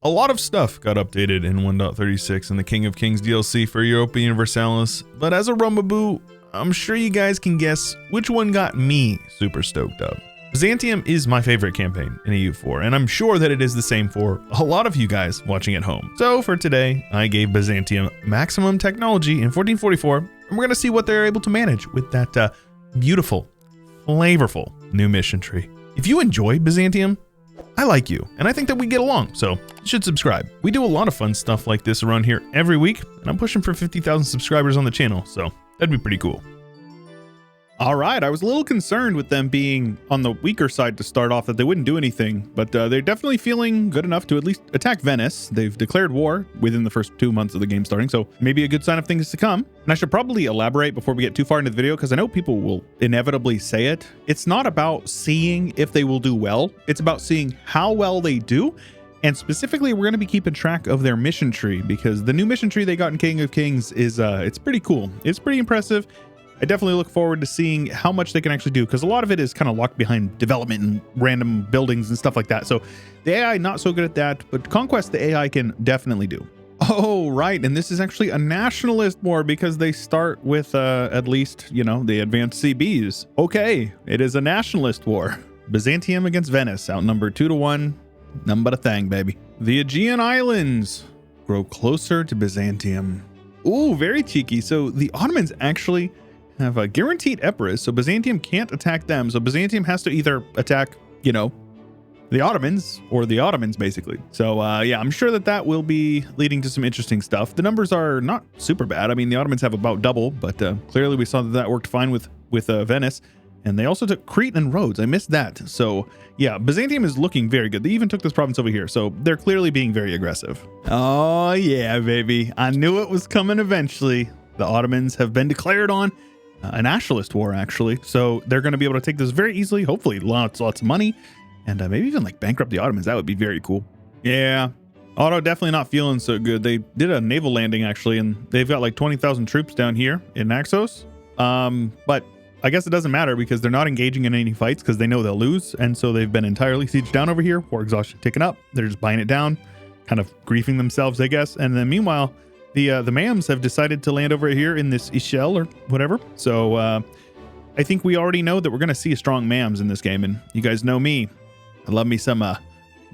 A lot of stuff got updated in 1.36 and the King of Kings DLC for Europa Universalis, but as a Rumaboo, I'm sure you guys can guess which one got me super stoked up. Byzantium is my favorite campaign in EU4, and I'm sure that it is the same for a lot of you guys watching at home. So for today, I gave Byzantium maximum technology in 1444, and we're going to see what they're able to manage with that beautiful, flavorful new mission tree. If you enjoy Byzantium, I like you, and I think that we get along, so you should subscribe. We do a lot of fun stuff like this around here every week, and I'm pushing for 50,000 subscribers on the channel, so that'd be pretty cool. All right, I was a little concerned with them being on the weaker side to start off, that they wouldn't do anything, but they're definitely feeling good enough to at least attack Venice. They've declared war within the first 2 months of the game starting, so maybe a good sign of things to come. And I should probably elaborate before we get too far into the video, because I know people will inevitably say it. It's not about seeing if they will do well, it's about seeing how well they do. And specifically, we're going to be keeping track of their mission tree, because the new mission tree they got in King of Kings is it's pretty cool. It's pretty impressive. I definitely look forward to seeing how much they can actually do, because a lot of it is kind of locked behind development and random buildings and stuff like that. So the AI not so good at that, but conquest the AI can definitely do. Oh, right. And this is actually a nationalist war, because they start with at least, you know, the advanced CBs. Okay, it is a nationalist war. Byzantium against Venice, outnumbered 2-1. Nothing but a thing, baby. The Aegean Islands grow closer to Byzantium. Ooh, very cheeky. So the Ottomans actually have a guaranteed Epirus, so Byzantium can't attack them. So Byzantium has to either attack, you know, the Ottomans or the Ottomans, basically. So yeah, I'm sure that will be leading to some interesting stuff. The numbers are not super bad. I mean, the Ottomans have about double, but clearly we saw that worked fine with Venice. And they also took Crete and Rhodes. I missed that. So yeah, Byzantium is looking very good. They even took this province over here. So they're clearly being very aggressive. Oh yeah, baby. I knew it was coming eventually. The Ottomans have been declared on a nationalist war, actually. So they're going to be able to take this very easily. Hopefully lots of money, and maybe even like bankrupt the Ottomans. That would be very cool. Yeah. Otto definitely not feeling so good. They did a naval landing actually, and they've got like 20,000 troops down here in Naxos. But I guess it doesn't matter, because they're not engaging in any fights, because they know they'll lose. And so they've been entirely sieged down over here. War exhaustion ticking up. They're just buying it down, kind of griefing themselves, I guess. And then meanwhile, the Mams have decided to land over here in this Ishel or whatever. So I think we already know that we're going to see a strong Mams in this game. And you guys know me. I love me some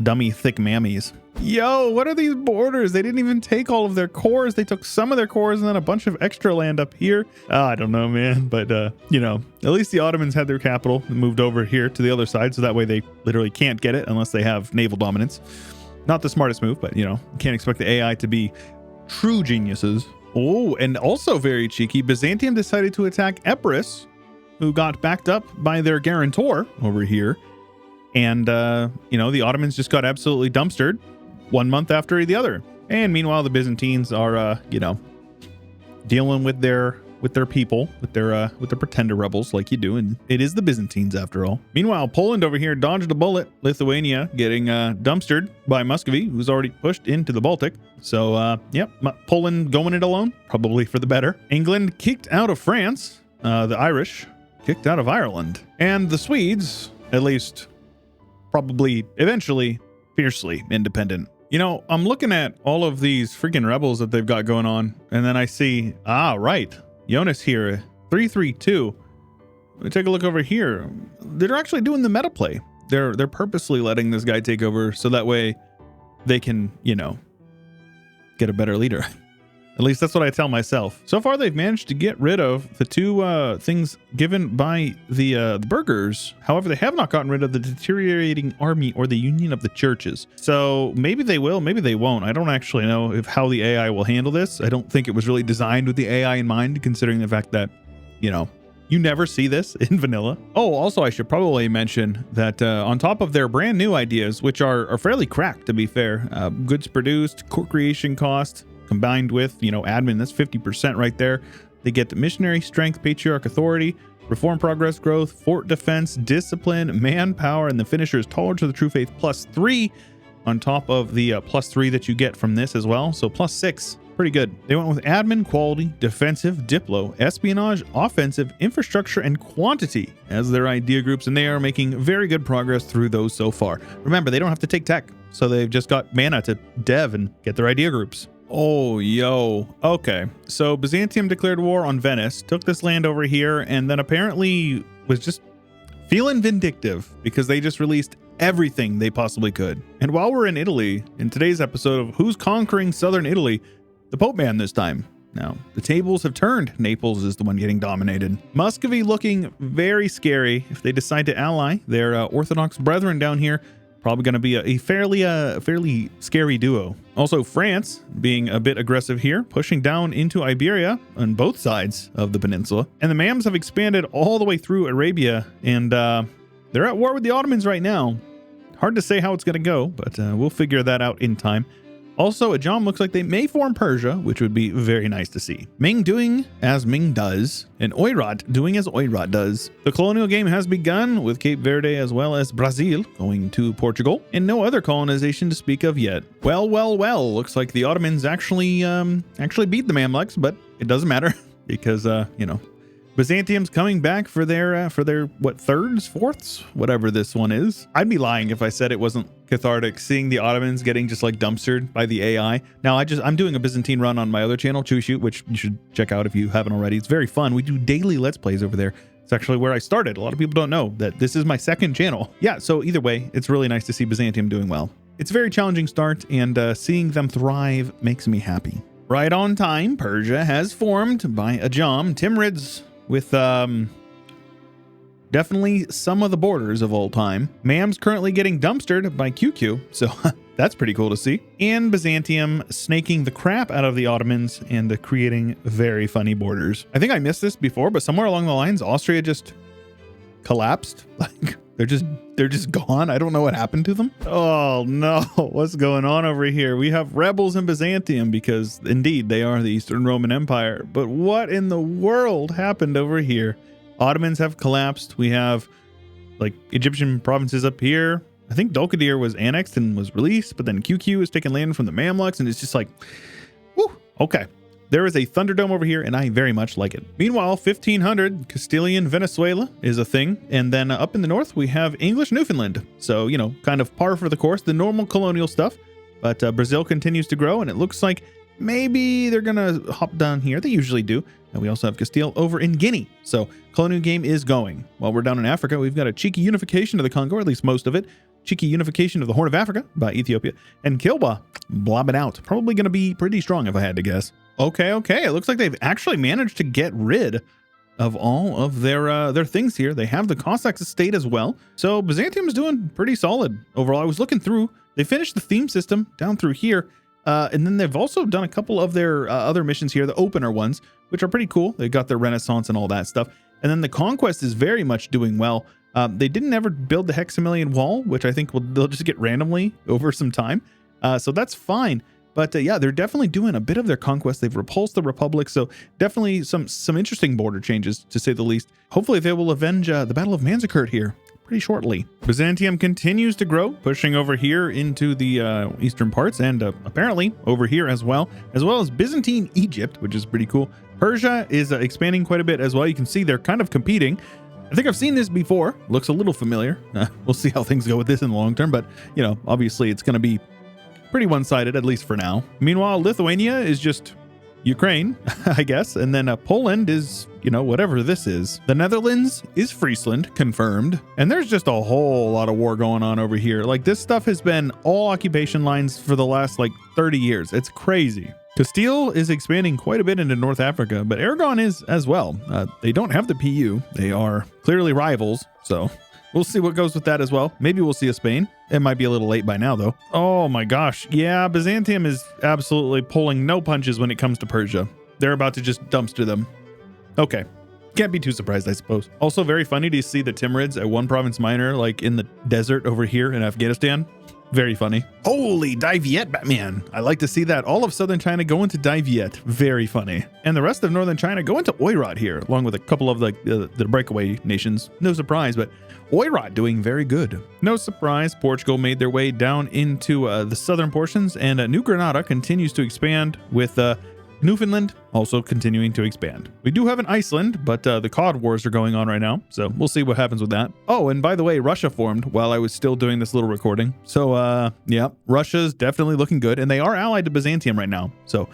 dummy thick mammies. Yo, what are these borders? They didn't even take all of their cores. They took some of their cores and then a bunch of extra land up here. I don't know, man. But, you know, at least the Ottomans had their capital and moved over here to the other side. So that way they literally can't get it unless they have naval dominance. Not the smartest move, but, you know, you can't expect the AI to be true geniuses. Oh, and also very cheeky, Byzantium decided to attack Epirus, who got backed up by their guarantor over here. And, you know, the Ottomans just got absolutely dumpstered 1 month after the other. And meanwhile, the Byzantines are, you know, dealing with their people, with their pretender rebels like you do. And it is the Byzantines after all. Meanwhile, Poland over here dodged a bullet. Lithuania getting dumpstered by Muscovy, who's already pushed into the Baltic. So, yep, Poland going it alone, probably for the better. England kicked out of France. The Irish kicked out of Ireland. And the Swedes, at least probably eventually, fiercely independent. You know, I'm looking at all of these freaking rebels that they've got going on, and then I see, right, Jonas here, 332. Let me take a look over here. They're actually doing the meta play. They're purposely letting this guy take over so that way they can, you know, get a better leader. At least that's what I tell myself. So far, they've managed to get rid of the two things given by the burghers. However, they have not gotten rid of the deteriorating army or the union of the churches. So maybe they will, maybe they won't. I don't actually know how the AI will handle this. I don't think it was really designed with the AI in mind, considering the fact that, you know, you never see this in vanilla. Oh, also, I should probably mention that on top of their brand new ideas, which are fairly cracked, to be fair, goods produced, core creation cost, combined with, you know, admin, that's 50% right there. They get the missionary strength, patriarch authority, reform progress growth, fort defense, discipline, manpower, and the finisher's tolerance to the true faith +3 on top of the +3 that you get from this as well. So +6, pretty good. They went with admin, quality, defensive, diplo, espionage, offensive, infrastructure, and quantity as their idea groups, and they are making very good progress through those so far. Remember, they don't have to take tech. So they've just got mana to dev and get their idea groups. Oh, yo. Okay. So Byzantium declared war on Venice, took this land over here, and then apparently was just feeling vindictive because they just released everything they possibly could. And while we're in Italy, in today's episode of Who's Conquering Southern Italy, the Pope man this time. Now, the tables have turned. Naples is the one getting dominated. Muscovy looking very scary if they decide to ally their Orthodox brethren down here. Probably going to be a fairly scary duo. Also, France being a bit aggressive here, pushing down into Iberia on both sides of the peninsula. And the Mams have expanded all the way through Arabia, and they're at war with the Ottomans right now. Hard to say how it's going to go, but we'll figure that out in time. Also, Ajam looks like they may form Persia, which would be very nice to see. Ming doing as Ming does, and Oirat doing as Oirat does. The colonial game has begun, with Cape Verde as well as Brazil going to Portugal, and no other colonization to speak of yet. Well, looks like the Ottomans actually beat the Mamluks, but it doesn't matter because, Byzantium's coming back for their what, thirds, fourths, whatever this one is. I'd be lying if I said it wasn't cathartic seeing the Ottomans getting just like dumpstered by the AI. Now I'm doing a Byzantine run on my other channel, Chewbert, which you should check out if you haven't already. It's very fun. We do daily Let's Plays over there. It's actually where I started. A lot of people don't know that this is my second channel. Yeah, so either way, it's really nice to see Byzantium doing well. It's a very challenging start, and seeing them thrive makes me happy. Right on time, Persia has formed by Ajam, Timurids, with definitely some of the borders of old time. Mam's currently getting dumpstered by QQ, so that's pretty cool to see. And Byzantium snaking the crap out of the Ottomans and creating very funny borders. I think I missed this before, but somewhere along the lines, Austria just collapsed. Like they're just gone. I don't know what happened to them. Oh no, what's going on over here? We have rebels in Byzantium because indeed they are the Eastern Roman Empire. But what in the world happened over here? Ottomans have collapsed. We have like Egyptian provinces up here. I think Dulkadir was annexed and was released, but then QQ has taken land from the Mamluks, and it's just like, whew, okay. There is a Thunderdome over here, and I very much like it. Meanwhile, 1500, Castilian Venezuela is a thing. And then up in the north, we have English Newfoundland. So, kind of par for the course, the normal colonial stuff. But Brazil continues to grow, and it looks like maybe they're going to hop down here. They usually do. And we also have Castile over in Guinea. So colonial game is going. While we're down in Africa, we've got a cheeky unification of the Congo, or at least most of it. Cheeky unification of the Horn of Africa by Ethiopia. And Kilba blobbing out. Probably going to be pretty strong if I had to guess. Okay. It looks like they've actually managed to get rid of all of their things here. They have the Cossacks estate as well. So Byzantium is doing pretty solid overall. I was looking through. They finished the theme system down through here. And then they've also done a couple of their other missions here, the opener ones, which are pretty cool. They got their Renaissance and all that stuff. And then the Conquest is very much doing well. They didn't ever build the Hexamillion Wall, which I think they'll just get randomly over some time. So that's fine. But yeah, they're definitely doing a bit of their conquest. They've repulsed the Republic, so definitely some interesting border changes, to say the least. Hopefully they will avenge the Battle of Manzikert here pretty shortly. Byzantium continues to grow, pushing over here into the eastern parts, and apparently over here as well as Byzantine Egypt, which is pretty cool. Persia is expanding quite a bit as well. You can see they're kind of competing. I think I've seen this before. Looks a little familiar. We'll see how things go with this in the long term, but obviously it's going to be pretty one-sided, at least for now. Meanwhile, Lithuania is just Ukraine, I guess. And then Poland is, whatever this is. The Netherlands is Friesland, confirmed. And there's just a whole lot of war going on over here. Like, this stuff has been all occupation lines for the last, 30 years. It's crazy. Castile is expanding quite a bit into North Africa, but Aragon is as well. They don't have the PU. They are clearly rivals, so we'll see what goes with that as well. Maybe we'll see a Spain. It might be a little late by now, though. Oh my gosh. Yeah, Byzantium is absolutely pulling no punches when it comes to Persia. They're about to just dumpster them. Okay. Can't be too surprised, I suppose. Also very funny to see the Timurids at one province minor, in the desert over here in Afghanistan. Very funny. Holy, Dai Viet, Batman. I like to see that. All of southern China go into Dai Viet. Very funny. And the rest of northern China go into Oirat here, along with a couple of the breakaway nations. No surprise, but Oirat doing very good. No surprise, Portugal made their way down into the southern portions, and New Granada continues to expand with Newfoundland also continuing to expand. We do have an Iceland, but the COD wars are going on right now, so we'll see what happens with that. Oh, and by the way, Russia formed while I was still doing this little recording. So, yeah, Russia's definitely looking good, and they are allied to Byzantium right now. So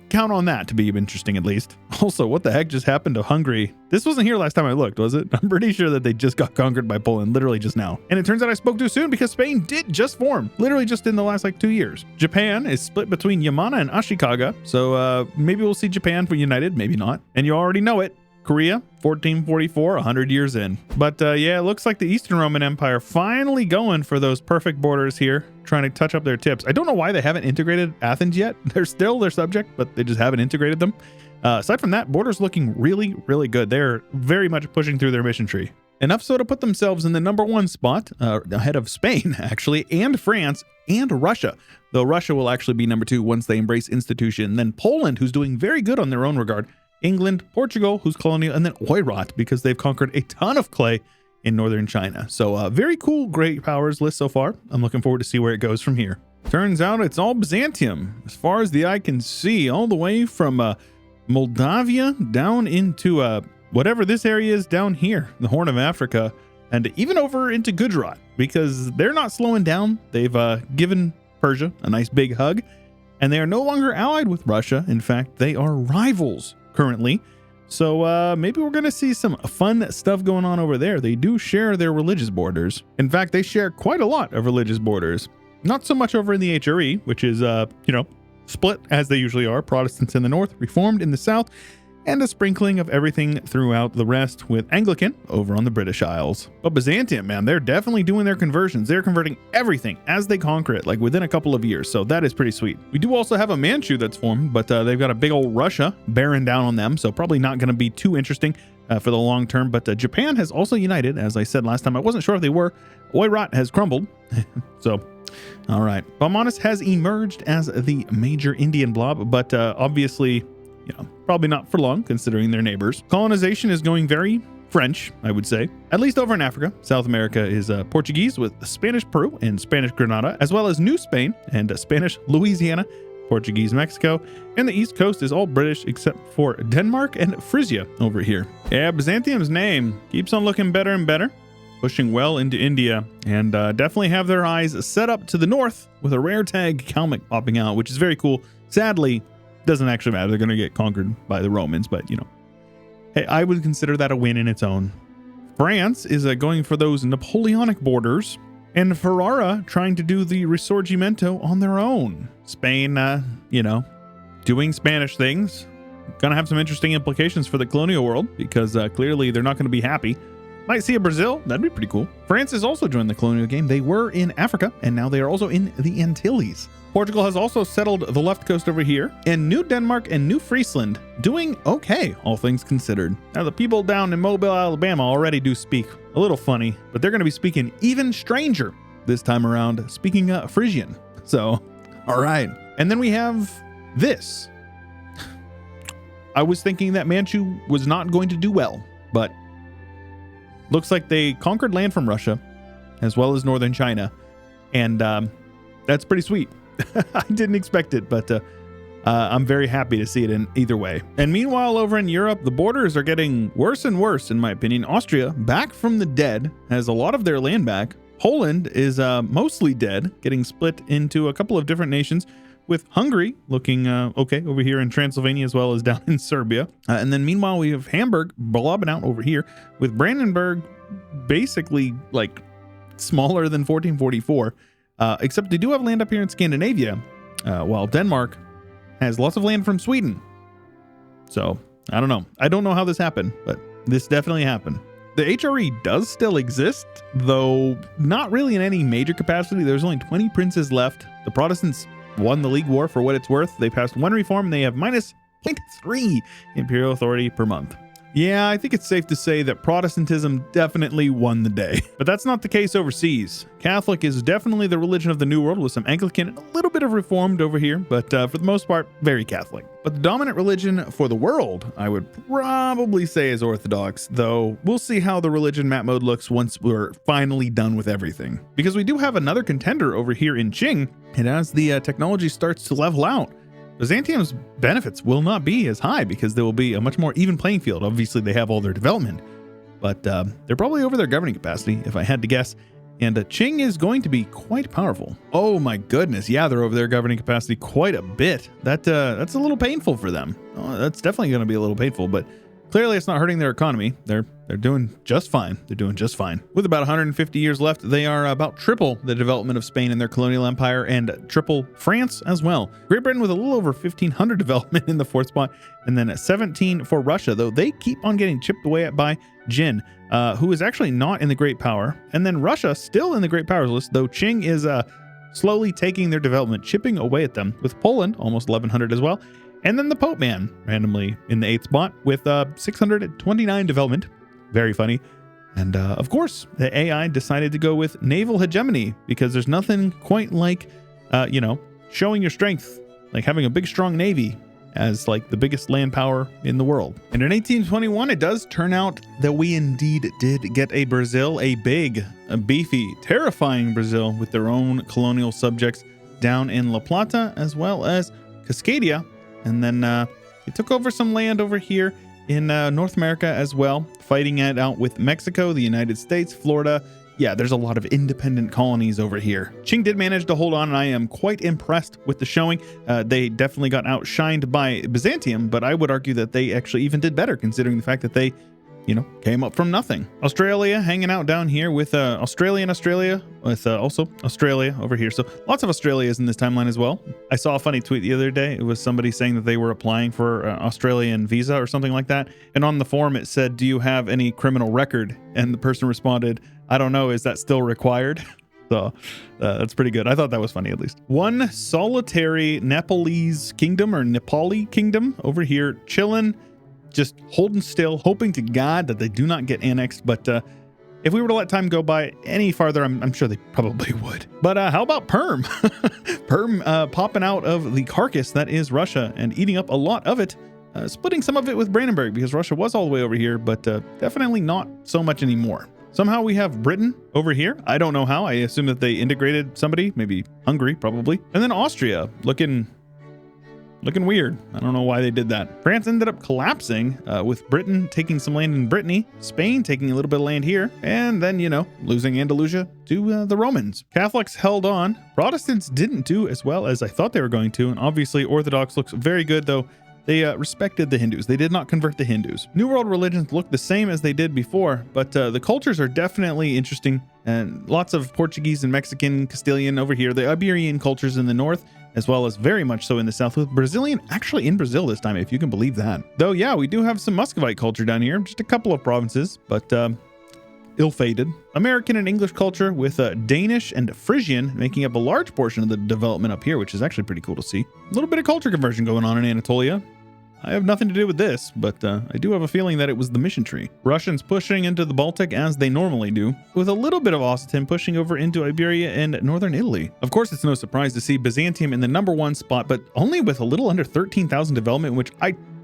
count on that to be interesting, at least. Also, what the heck just happened to Hungary? This wasn't here last time I looked, was it? I'm pretty sure that they just got conquered by Poland literally just now. And it turns out I spoke too soon because Spain did just form, literally just in the last 2 years. Japan is split between Yamana and Ashikaga, so maybe we'll see Japan for united, maybe not. And you already know it. Korea, 1444, 100 years in. But yeah, it looks like the Eastern Roman Empire finally going for those perfect borders here, trying to touch up their tips. I don't know why they haven't integrated Athens yet. They're still their subject, but they just haven't integrated them. Aside from that, borders looking really, really good. They're very much pushing through their mission tree. Enough so to put themselves in the #1 spot, ahead of Spain, actually, and France, and Russia. Though Russia will actually be #2 once they embrace institution. Then Poland, who's doing very good on their own regard. England, Portugal, who's colonial, and then Oirat, because they've conquered a ton of clay in northern China. So very cool, great powers list so far. I'm looking forward to see where it goes from here. Turns out it's all Byzantium, as far as the eye can see, all the way from Moldavia down into whatever this area is down here, the Horn of Africa, and even over into Gujarat, because they're not slowing down. They've given Persia a nice big hug, and they are no longer allied with Russia. In fact, they are rivals currently. So maybe we're going to see some fun stuff going on over there. They do share their religious borders. In fact, they share quite a lot of religious borders. Not so much over in the HRE, which is, split as they usually are. Protestants in the north, Reformed in the south, and a sprinkling of everything throughout the rest, with Anglican over on the British Isles. But Byzantium, man, they're definitely doing their conversions. They're converting everything as they conquer it, like within a couple of years. So that is pretty sweet. We do also have a Manchu that's formed, but they've got a big old Russia bearing down on them. So probably not going to be too interesting for the long term. But Japan has also united, as I said last time. I wasn't sure if they were. Oirat has crumbled. So, all right. Baumanis has emerged as the major Indian blob, but obviously, probably not for long, considering their neighbors. Colonization is going very French, I would say. At least over in Africa. South America is Portuguese with Spanish Peru and Spanish Grenada, as well as New Spain and Spanish Louisiana, Portuguese Mexico, and the East Coast is all British except for Denmark and Frisia over here. Yeah, Byzantium's name keeps on looking better and better, pushing well into India, and definitely have their eyes set up to the north with a rare tag Kalmyk popping out, which is very cool. Sadly, doesn't actually matter. They're going to get conquered by the Romans, but hey, I would consider that a win in its own. France is going for those Napoleonic borders, and Ferrara trying to do the Risorgimento on their own. Spain, doing Spanish things. Gonna have some interesting implications for the colonial world, because clearly they're not going to be happy. Might see a Brazil. That'd be pretty cool. France has also joined the colonial game. They were in Africa, and now they are also in the Antilles. Portugal has also settled the left coast over here, and New Denmark and New Friesland doing okay, all things considered. Now, the people down in Mobile, Alabama already do speak a little funny, but they're going to be speaking even stranger this time around, speaking Frisian. So, all right. And then we have this. I was thinking that Manchu was not going to do well, but looks like they conquered land from Russia, as well as northern China, and that's pretty sweet. I didn't expect it, but I'm very happy to see it in either way. And meanwhile, over in Europe, the borders are getting worse and worse, in my opinion. Austria, back from the dead, has a lot of their land back. Poland is mostly dead, getting split into a couple of different nations, with Hungary looking okay over here in Transylvania, as well as down in Serbia. And then meanwhile, we have Hamburg blobbing out over here, with Brandenburg basically like smaller than 1444. Except they do have land up here in Scandinavia, while Denmark has lots of land from Sweden. So, I don't know. I don't know how this happened, but this definitely happened. The HRE does still exist, though not really in any major capacity. There's only 20 princes left. The Protestants won the League War for what it's worth. They passed one reform, and they have minus 0.3 imperial authority per month. Yeah, I think it's safe to say that Protestantism definitely won the day. But that's not the case overseas. Catholic is definitely the religion of the New World, with some Anglican and a little bit of Reformed over here, but for the most part, very Catholic. But the dominant religion for the world, I would probably say, is Orthodox, though we'll see how the religion map mode looks once we're finally done with everything. Because we do have another contender over here in Qing, and as the technology starts to level out, Byzantium's benefits will not be as high because there will be a much more even playing field. Obviously, they have all their development, but they're probably over their governing capacity, if I had to guess. And Qing is going to be quite powerful. Oh my goodness, yeah, they're over their governing capacity quite a bit. That's a little painful for them. Oh, that's definitely going to be a little painful, but clearly it's not hurting their economy. They're doing just fine. They're doing just fine. With about 150 years left, they are about triple the development of Spain in their colonial empire and triple France as well. Great Britain with a little over 1,500 development in the fourth spot, and then 17 for Russia, though they keep on getting chipped away at by Jin, who is actually not in the Great Power. And then Russia still in the Great Powers list, though Qing is slowly taking their development, chipping away at them, with Poland almost 1,100 as well. And then the Pope Man randomly in the 8th spot with 629 development. Very funny. And of course, the AI decided to go with naval hegemony because there's nothing quite like, showing your strength, like having a big, strong navy as like the biggest land power in the world. And in 1821, it does turn out that we indeed did get a Brazil, a big, a beefy, terrifying Brazil with their own colonial subjects down in La Plata as well as Cascadia. And then they took over some land over here in North America as well, fighting it out with Mexico, the United States, Florida. Yeah, there's a lot of independent colonies over here. Qing did manage to hold on, and I am quite impressed with the showing. They definitely got outshined by Byzantium, but I would argue that they actually even did better considering the fact that they, came up from nothing. Australia hanging out down here with Australia with also Australia over here. So lots of Australias in this timeline as well. I saw a funny tweet the other day. It was somebody saying that they were applying for Australian visa or something like that. And on the form, it said, "Do you have any criminal record?" And the person responded, "I don't know. Is that still required?" So that's pretty good. I thought that was funny, at least. One solitary Nepalese kingdom or Nepali kingdom over here chilling, just holding still, hoping to God that they do not get annexed. But if we were to let time go by any farther, I'm sure they probably would. But how about Perm? Perm popping out of the carcass that is Russia and eating up a lot of it, splitting some of it with Brandenburg because Russia was all the way over here, but definitely not so much anymore. Somehow we have Britain over here. I don't know how. I assume that they integrated somebody, maybe Hungary, probably. And then Austria looking weird. I don't know why they did that. France ended up collapsing with Britain taking some land in Brittany, Spain taking a little bit of land here, and then, losing Andalusia to the Romans. Catholics held on. Protestants didn't do as well as I thought they were going to, and obviously Orthodox looks very good, though they respected the Hindus. They did not convert the Hindus. New World religions look the same as they did before, but the cultures are definitely interesting, and lots of Portuguese and Mexican, Castilian over here, the Iberian cultures in the north, as well as very much so in the south, with Brazilian actually in Brazil this time, if you can believe that. Though, yeah, we do have some Muscovite culture down here, just a couple of provinces, but ill-fated. American and English culture with Danish and Frisian making up a large portion of the development up here, which is actually pretty cool to see. A little bit of culture conversion going on in Anatolia. I have nothing to do with this, but I do have a feeling that it was the mission tree. Russians pushing into the Baltic as they normally do, with a little bit of Occitan pushing over into Iberia and northern Italy. Of course, it's no surprise to see Byzantium in the #1 spot, but only with a little under 13,000 development, which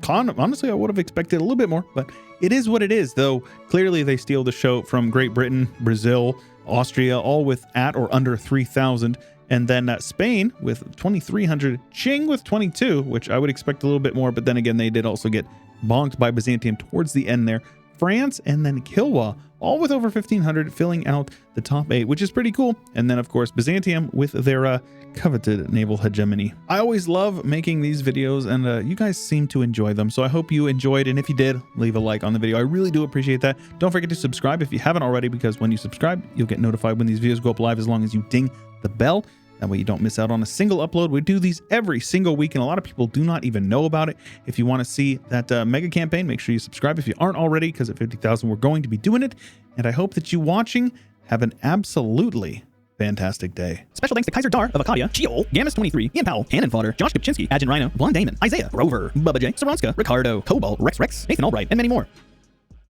honestly, I would have expected a little bit more, but it is what it is, though clearly they steal the show from Great Britain, Brazil, Austria, all with at or under 3,000. And then Spain with 2,300, Qing with 22, which I would expect a little bit more, but then again, they did also get bonked by Byzantium towards the end there. France and then Kilwa, all with over 1,500, filling out the top 8, which is pretty cool. And then, of course, Byzantium with their coveted naval hegemony. I always love making these videos, and you guys seem to enjoy them, so I hope you enjoyed, and if you did, leave a like on the video. I really do appreciate that. Don't forget to subscribe if you haven't already, because when you subscribe, you'll get notified when these videos go up live as long as you ding the bell. That way you don't miss out on a single upload. We do these every single week, and a lot of people do not even know about it. If you want to see that mega campaign, make sure you subscribe if you aren't already, because at 50,000, we're going to be doing it. And I hope that you watching have an absolutely fantastic day. Special thanks to Kaiser Dar of Acadia, Sheol, Gammas 23, Ian Powell, Hannon Fodder, Josh Kopczynski, Agent Rhino, Blonde Damon, Isaiah, Rover, Bubba J, Saranska, Ricardo, Cobalt, Rex, Nathan Albright, and many more.